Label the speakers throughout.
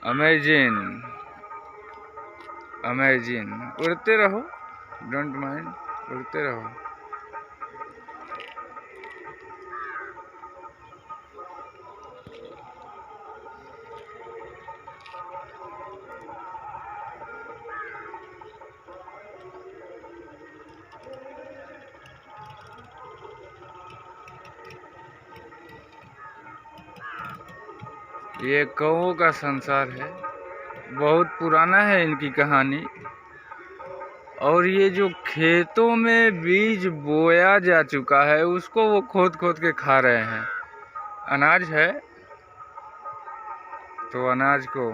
Speaker 1: Amazing amazing, उड़ते रहो, don't mind, उड़ते रहो। ये कौओं का संसार है, बहुत पुराना है इनकी कहानी। और ये जो खेतों में बीज बोया जा चुका है उसको वो खोद खोद के खा रहे हैं। अनाज है तो अनाज को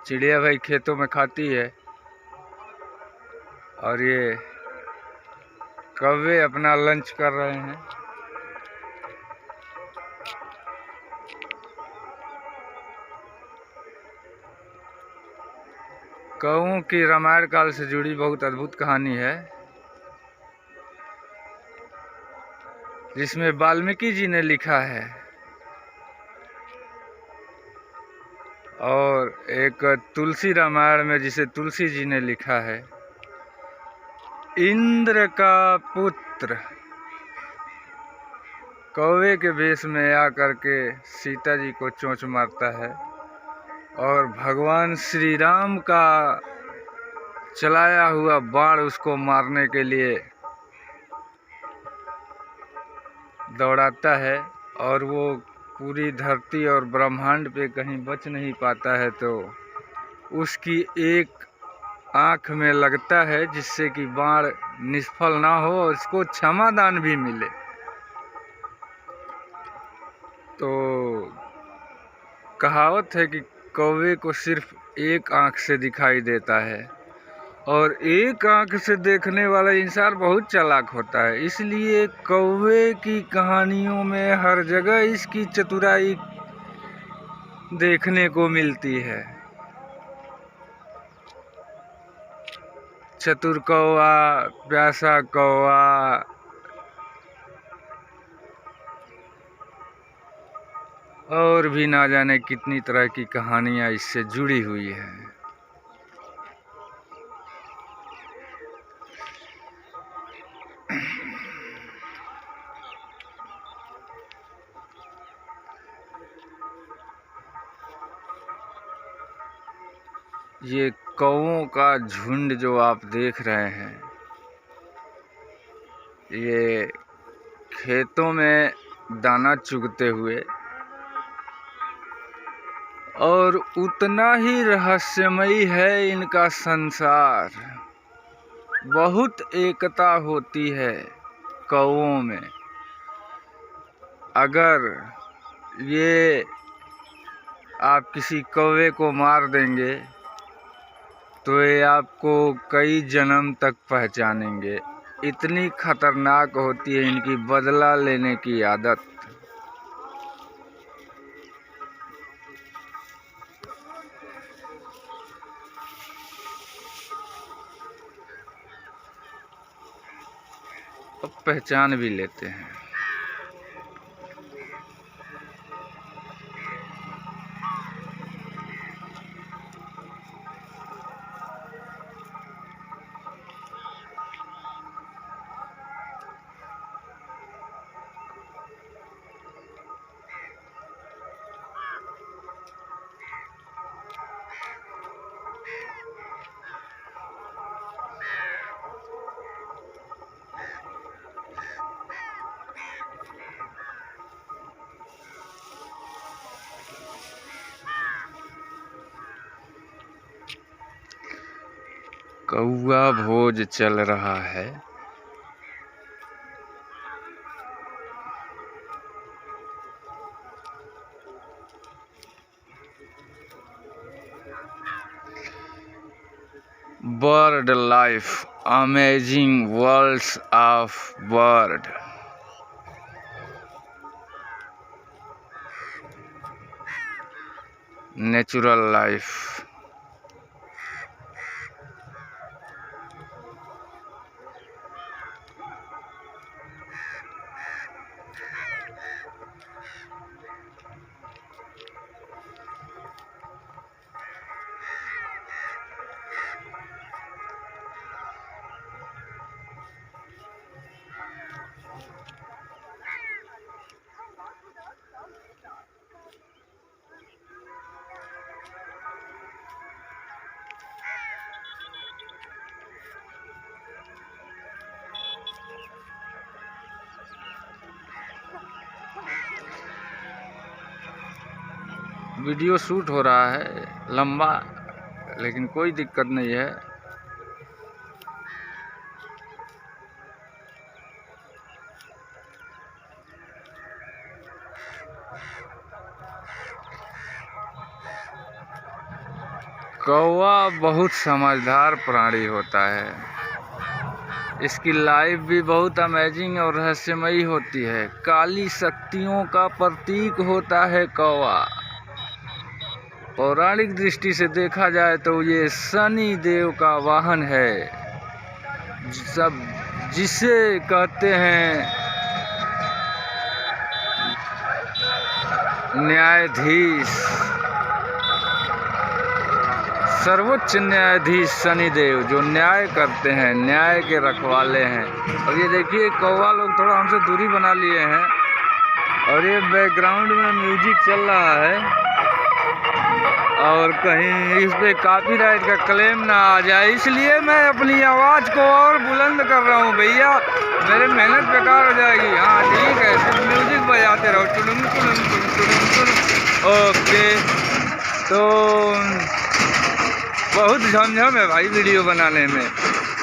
Speaker 1: चिड़िया भाई खेतों में खाती है, और ये कौवे अपना लंच कर रहे हैं। कौओं की रामायण काल से जुड़ी बहुत अद्भुत कहानी है, जिसमें वाल्मीकि जी ने लिखा है। और एक तुलसी रामायण में जिसे तुलसी जी ने लिखा है। इंद्र का पुत्र कौवे के वेश में आकर के सीता जी को चोंच मारता है, और भगवान श्री राम का चलाया हुआ बाण उसको मारने के लिए दौड़ाता है, और वो पूरी धरती और ब्रह्मांड पे कहीं बच नहीं पाता है, तो उसकी एक आँख में लगता है, जिससे कि बाण निष्फल ना हो और उसको क्षमादान भी मिले। तो कहावत है कि कौवे को सिर्फ एक आँख से दिखाई देता है, और एक आँख से देखने वाला इंसान बहुत चालाक होता है। इसलिए कौवे की कहानियों में हर जगह इसकी चतुराई देखने को मिलती है। चतुर कौवा, प्यासा कौवा, और भी ना जाने कितनी तरह की कहानियां इससे जुड़ी हुई हैं। ये कौवों का झुंड जो आप देख रहे हैं, ये खेतों में दाना चुगते हुए, और उतना ही रहस्यमयी है इनका संसार। बहुत एकता होती है कौवों में। अगर ये आप किसी कौवे को मार देंगे तो ये आपको कई जन्म तक पहचानेंगे। इतनी खतरनाक होती है इनकी बदला लेने की आदत। अब पहचान भी लेते हैं। कौवा भोज चल रहा है। Bird life, amazing worlds of bird. Natural life. Video shoot हो रहा है लंबा, लेकिन कोई दिक्कत नहीं है। कौवा बहुत समझदार प्राणी होता है। इसकी लाइफ भी बहुत अमेजिंग और रहस्यमयी होती है। काली शक्तियों का प्रतीक होता है कौवा। पौराणिक दृष्टि से देखा जाए तो ये शनि देव का वाहन है, सब जिसे कहते हैं न्यायाधीश, सर्वोच्च न्यायाधीश शनिदेव, जो न्याय करते हैं, न्याय के रखवाले हैं। और ये देखिए कौवा लोग थोड़ा हमसे दूरी बना लिए हैं और ये बैकग्राउंड में म्यूजिक चल रहा है और कहीं इस पे कॉपीराइट का क्लेम ना आ जाए, इसलिए मैं अपनी आवाज़ को और बुलंद कर रहा हूँ भैया, मेरी मेहनत बेकार हो जाएगी। हाँ ठीक है, सिर्फ म्यूजिक बजाते रहो, टुडुम टुडुम टुडुम टुडुम। ओके, तो बहुत झमझम है भाई वीडियो बनाने में।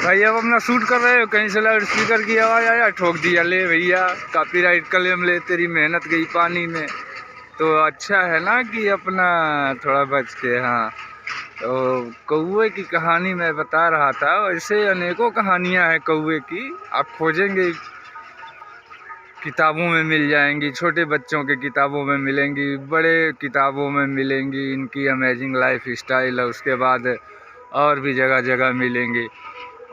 Speaker 1: भाई अब अपना शूट कर रहे हो, कहीं से लाउड स्पीकर की आवाज़ आया, ठोक दिया, ले भैया कॉपीराइट क्लेम ले, तेरी मेहनत गई पानी में। तो अच्छा है ना कि अपना थोड़ा बच के। हाँ, तो कौवे की कहानी मैं बता रहा था, वैसे अनेकों कहानियाँ हैं कौवे की, आप खोजेंगे किताबों में मिल जाएंगी, छोटे बच्चों के किताबों में मिलेंगी, बड़े किताबों में मिलेंगी इनकी अमेजिंग लाइफ स्टाइल, और उसके बाद और भी जगह जगह मिलेंगी।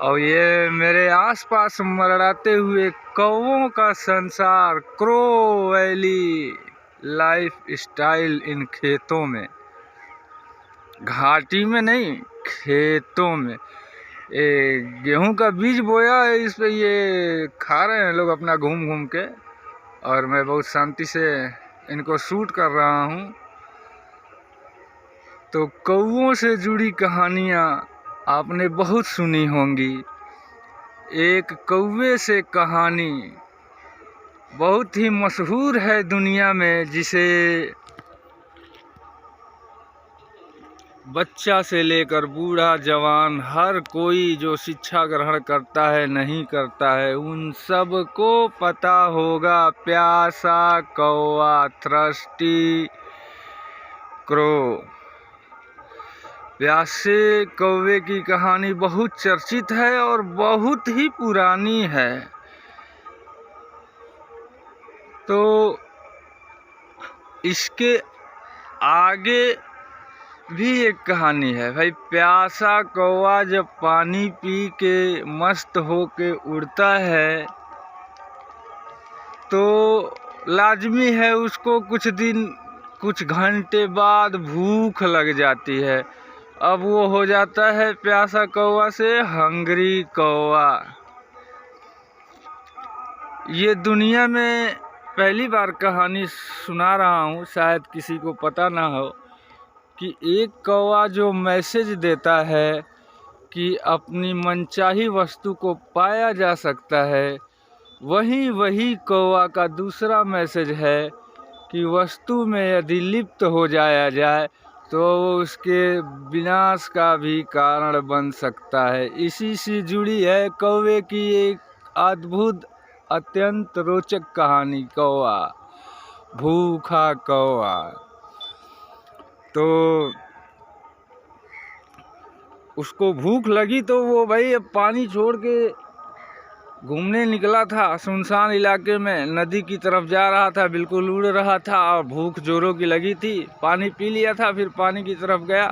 Speaker 1: और ये मेरे आसपास मरड़ाते हुए कौवों का संसार, crow valley life style in खेतों में, घाटी में नहीं, खेतों में। ये गेहूं का बीज बोया है, इस पे ये खा रहे हैं लोग अपना घूम घूम के, और मैं बहुत शांति से इनको शूट कर रहा हूँ। तो कौवों से जुड़ी कहानियाँ आपने बहुत सुनी होंगी। एक कौवे से कहानी बहुत ही मशहूर है दुनिया में, जिसे बच्चा से लेकर बूढ़ा जवान हर कोई जो शिक्षा ग्रहण करता है नहीं करता है, उन सब को पता होगा। प्यासा कौवा, थ्रस्टी क्रो। प्यासे कौवे की कहानी बहुत चर्चित है और बहुत ही पुरानी है। तो इसके आगे भी एक कहानी है भाई। प्यासा कौवा जब पानी पी के मस्त होके उड़ता है तो लाजमी है उसको कुछ घंटे बाद भूख लग जाती है। अब वो हो जाता है प्यासा कौवा से हंग्री कौवा। ये दुनिया में पहली बार कहानी सुना रहा हूँ, शायद किसी को पता ना हो, कि एक कौवा जो मैसेज देता है कि अपनी मनचाही वस्तु को पाया जा सकता है, वही कौवा का दूसरा मैसेज है कि वस्तु में यदि लिप्त हो जाया जाए तो उसके विनाश का भी कारण बन सकता है। इसी से जुड़ी है कौवे की एक अद्भुत अत्यंत रोचक कहानी, कौवा, भूखा कौवा। तो उसको भूख लगी तो वो भाई अब पानी छोड़ के घूमने निकला था सुनसान इलाके में, नदी की तरफ जा रहा था, बिल्कुल उड़ रहा था और भूख जोरों की लगी थी। पानी पी लिया था, फिर पानी की तरफ गया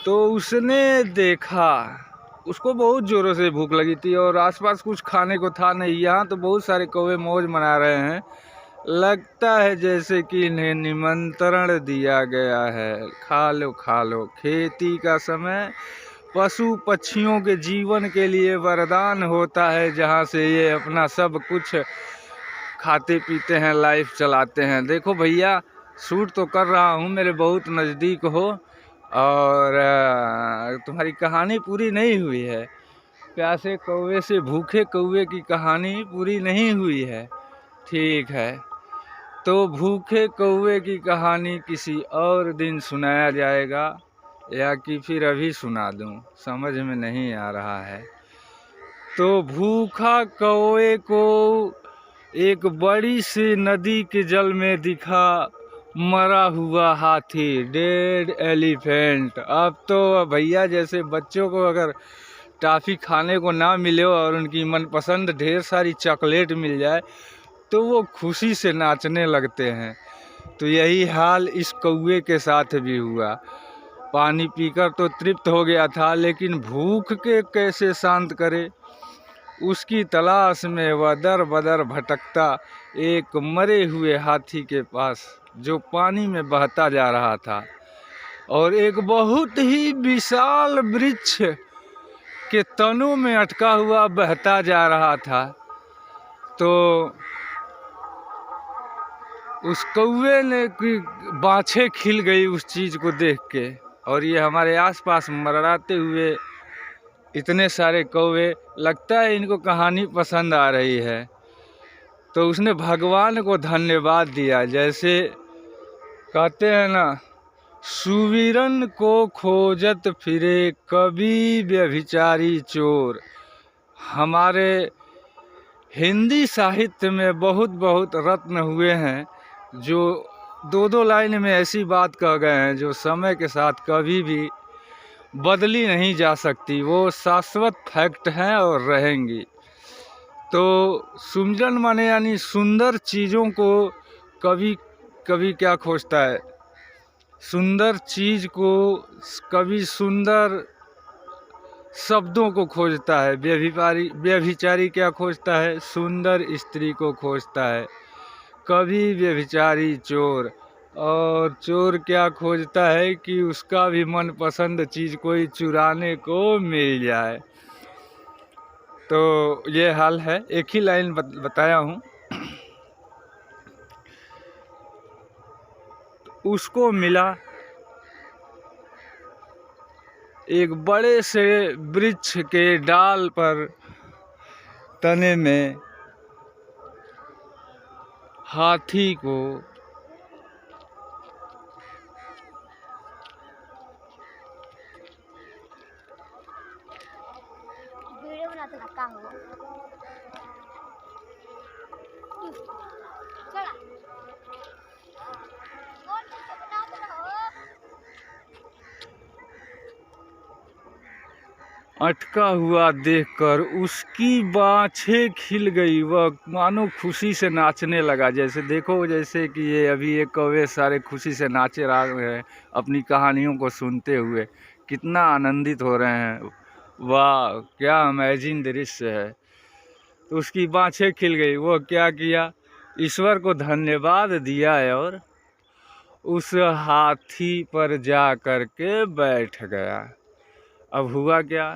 Speaker 1: तो उसने देखा, उसको बहुत ज़ोरों से भूख लगी थी और आसपास कुछ खाने को था नहीं। यहाँ तो बहुत सारे कौवे मौज मना रहे हैं, लगता है जैसे कि इन्हें निमंत्रण दिया गया है, खा लो खा लो। खेती का समय पशु पक्षियों के जीवन के लिए वरदान होता है, जहाँ से ये अपना सब कुछ खाते पीते हैं, लाइफ चलाते हैं। देखो भैया, शूट तो कर रहा हूँ, मेरे बहुत नज़दीक हो, और तुम्हारी कहानी पूरी नहीं हुई है। प्यासे कौवे से भूखे कौवे की कहानी पूरी नहीं हुई है, ठीक है। तो भूखे कौवे की कहानी किसी और दिन सुनाया जाएगा, या कि फिर अभी सुना दूं, समझ में नहीं आ रहा है। तो भूखा कौवे को एक बड़ी सी नदी के जल में दिखा मरा हुआ हाथी, डेड एलिफेंट। अब तो भैया जैसे बच्चों को अगर टॉफ़ी खाने को ना मिले और उनकी मनपसंद ढेर सारी चॉकलेट मिल जाए तो वो खुशी से नाचने लगते हैं। तो यही हाल इस कौवे के साथ भी हुआ। पानी पीकर तो तृप्त हो गया था, लेकिन भूख के कैसे शांत करे, उसकी तलाश में वह दर बदर भटकता एक मरे हुए हाथी के पास, जो पानी में बहता जा रहा था और एक बहुत ही विशाल वृक्ष के तनों में अटका हुआ बहता जा रहा था। तो उस कौवे ने की बाँछें खिल गई उस चीज़ को देख के, और ये हमारे आसपास मरड़ाते हुए इतने सारे कौवे, लगता है इनको कहानी पसंद आ रही है। तो उसने भगवान को धन्यवाद दिया। जैसे कहते हैं ना, सुवीरन को खोजत फिरे कभी व्यभिचारी चोर। हमारे हिंदी साहित्य में बहुत बहुत रत्न हुए हैं जो दो दो लाइन में ऐसी बात कह गए हैं जो समय के साथ कभी भी बदली नहीं जा सकती, वो शाश्वत फैक्ट हैं और रहेंगी। तो सुमजन माने यानी सुंदर चीज़ों को कभी कभी क्या खोजता है, सुंदर चीज़ को कभी सुंदर शब्दों को खोजता है। व्यभिचारी क्या खोजता है, सुंदर स्त्री को खोजता है। कभी व्यभिचारी चोर, और चोर क्या खोजता है कि उसका भी मनपसंद चीज़ कोई चुराने को मिल जाए। तो ये हाल है, एक ही लाइन बताया हूँ। उसको मिला एक बड़े से वृक्ष के डाल पर, तने में हाथी को
Speaker 2: वीडियो बनाते का हो चला और बनाते रहो।
Speaker 1: अटका हुआ देखकर उसकी बाँछें खिल गई, वह मानो खुशी से नाचने लगा। जैसे देखो, जैसे कि ये अभी ये कौवे सारे खुशी से नाचे रहे हैं अपनी कहानियों को सुनते हुए, कितना आनंदित हो रहे हैं। वाह, क्या अमेजिंग दृश्य है। तो उसकी बाँछें खिल गई, वो क्या किया, ईश्वर को धन्यवाद दिया और उस हाथी पर जा कर के बैठ गया। अब हुआ क्या,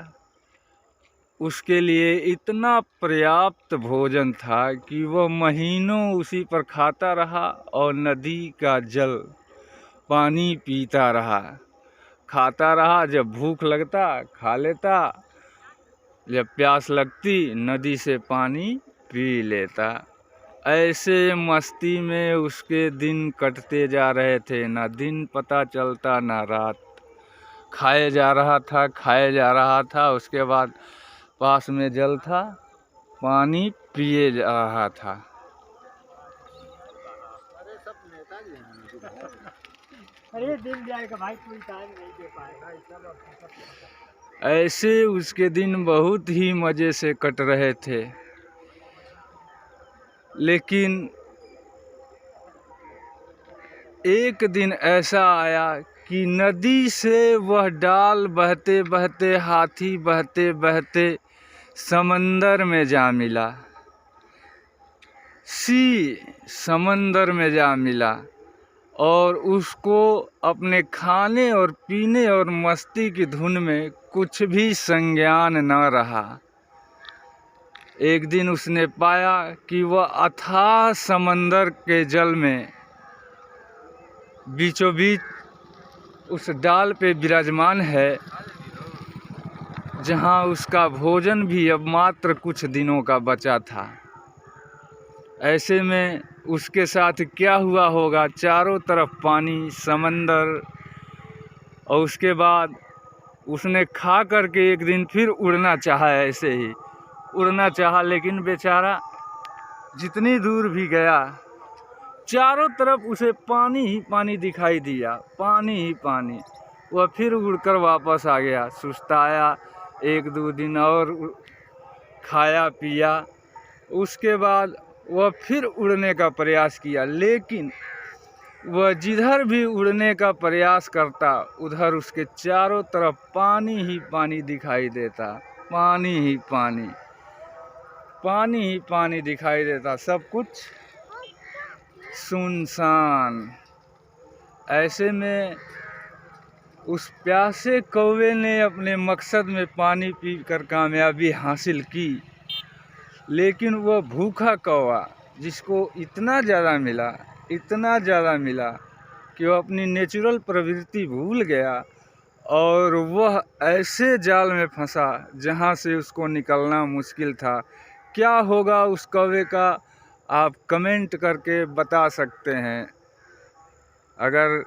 Speaker 1: उसके लिए इतना पर्याप्त भोजन था कि वह महीनों उसी पर खाता रहा और नदी का जल पानी पीता रहा, खाता रहा। जब भूख लगता खा लेता, जब प्यास लगती नदी से पानी पी लेता। ऐसे मस्ती में उसके दिन कटते जा रहे थे, ना दिन पता चलता ना रात। खाए जा रहा था, खाए जा रहा था, उसके बाद पास में जल था, पानी पिए जा रहा था।
Speaker 3: अरे दिन जाएगा भाई, कोई टाइम नहीं दे पाएगा सब।
Speaker 1: ऐसे उसके दिन बहुत ही मज़े से कट रहे थे। लेकिन एक दिन ऐसा आया कि नदी से वह डाल बहते बहते, हाथी बहते बहते समंदर में जा मिला। समंदर में जा मिला और उसको अपने खाने और पीने और मस्ती की धुन में कुछ भी संज्ञान न रहा। एक दिन उसने पाया कि वह अथाह समंदर के जल में बीचों बीच उस डाल पे विराजमान है, जहाँ उसका भोजन भी अब मात्र कुछ दिनों का बचा था। ऐसे में उसके साथ क्या हुआ होगा। चारों तरफ पानी, समंदर, और उसके बाद उसने खा करके एक दिन फिर उड़ना चाहा, ऐसे ही उड़ना चाहा, लेकिन बेचारा जितनी दूर भी गया चारों तरफ उसे पानी ही पानी दिखाई दिया, पानी ही पानी। वह फिर उड़कर वापस आ गया, सुस्ताया, 1-2 दिन और खाया पिया। उसके बाद वह फिर उड़ने का प्रयास किया, लेकिन वह जिधर भी उड़ने का प्रयास करता उधर उसके चारों तरफ पानी ही पानी दिखाई देता, पानी ही पानी, पानी ही पानी दिखाई देता, सब कुछ सुनसान। ऐसे में उस प्यासे कौवे ने अपने मकसद में पानी पीकर कामयाबी हासिल की, लेकिन वह भूखा कौवा जिसको इतना ज़्यादा मिला, इतना ज़्यादा मिला कि वह अपनी नेचुरल प्रवृत्ति भूल गया और वह ऐसे जाल में फंसा जहाँ से उसको निकलना मुश्किल था। क्या होगा उस कौवे का, आप कमेंट करके बता सकते हैं। अगर